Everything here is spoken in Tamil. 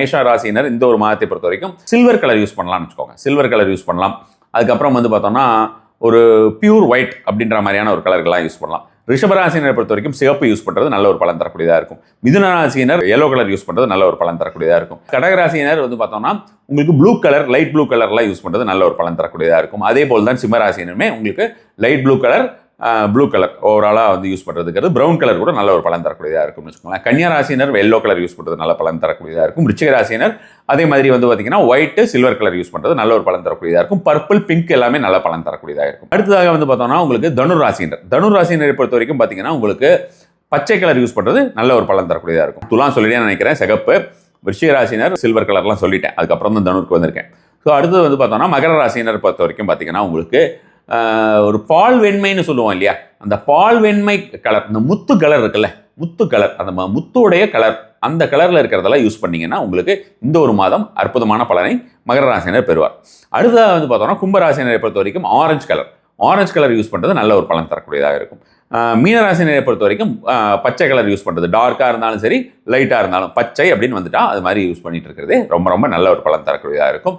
மேஷ ராசியினர் இந்த ஒரு மாதத்தை பொறுத்த வரைக்கும் சில்வர் கலர் யூஸ் பண்ணலாம்னு வச்சுக்கோங்க. சில்வர் கலர் யூஸ் பண்ணலாம். அதுக்கப்புறம் வந்து பார்த்தோம்னா ஒரு பியூர் ஒயிட் அப்படின்ற மாதிரியான ஒரு கலர்கள்லாம் யூஸ் பண்ணலாம். ரிஷபராசினரை பொறுத்த வரைக்கும் சிவப்பு யூஸ் பண்ணுறது நல்ல ஒரு பலன் தரக்கூடியதாக இருக்கும். மிதுன ராசியினர் எல்லோ கலர் யூஸ் பண்ணுறது நல்ல ஒரு பலன் தரக்கூடியதாக இருக்கும். கடகராசியினர் வந்து பார்த்தோம்னா உங்களுக்கு ப்ளூ கலர், லைட் ப்ளூ கலர்லாம் யூஸ் பண்ணுறது நல்ல ஒரு பலன் தரக்கூடியதாக இருக்கும். அதே போல் தான் சிம்மராசினருமே உங்களுக்கு light blue colour, blue colour ஓவராலாக வந்து யூஸ் பண்ணுறதுக்கு ப்ரௌன் கலர் கூட நல்ல ஒரு பலன் தரக்கூடியதாக இருக்கும்னு வச்சுக்கோங்களேன். கன்னியா ராசினர் எல்லோ கலர் யூஸ் பண்ணுறது நல்ல பலன் தரக்கூடியதாக இருக்கும். விருச்சிக ராசினர் அதே மாதிரி வந்து பார்த்தீங்கன்னா ஒயிட்டு சில்வர் கலர் யூஸ் பண்ணுறது நல்ல ஒரு பலன் தரக்கூடியதாக இருக்கும். பர்பிள், பிங்க் எல்லாமே நல்ல பலன் தரக்கூடியதாக இருக்கும். அடுத்ததாக வந்து பார்த்தோம்னா உங்களுக்கு தனுர் ராசினரை பொறுத்த வரைக்கும் பார்த்தீங்கன்னா உங்களுக்கு பச்சை கலர் யூஸ் பண்ணுறது நல்ல ஒரு பலன் தரக்கூடியதாக இருக்கும். துலாம் சொல்லிட்டே நினைக்கிறேன். சிகப்பு, விருச்சிக ராசினர் சில்வர் கலர்லாம் சொல்லிட்டேன். அதுக்கப்புறம் தான் தனுருக்கு வந்திருக்கேன். ஸோ அடுத்தது வந்து பார்த்தோம்னா மகர ராசினர் பொறுத்த வரைக்கும் பார்த்தீங்கன்னா உங்களுக்கு ஒரு பால் வெண்மைன்னு சொல்லுவோம் இல்லையா, அந்த பால் வெண்மை கலர், இந்த முத்து கலர் இருக்குல்ல, முத்து கலர், அந்த முத்துடைய கலர், அந்த கலரில் இருக்கிறதெல்லாம் யூஸ் பண்ணிங்கன்னா உங்களுக்கு இந்த ஒரு மாதம் அற்புதமான பலனை மகர ராசினர் பெறுவார். அடுத்ததாக வந்து பார்த்தோம்னா கும்பராசினரை பொறுத்த வரைக்கும் ஆரஞ்சு கலர் யூஸ் பண்ணுறது நல்ல ஒரு பலன் தரக்கூடியதாக இருக்கும். மீனராசினரை பொறுத்த வரைக்கும் பச்சை கலர் யூஸ் பண்ணுறது, டார்க்காக இருந்தாலும் சரி லைட்டாக இருந்தாலும் பச்சை அப்படின்னு வந்துட்டா அது மாதிரி யூஸ் பண்ணிட்டு இருக்கிறது ரொம்ப ரொம்ப நல்ல ஒரு பலன் தரக்கூடியதாக இருக்கும்.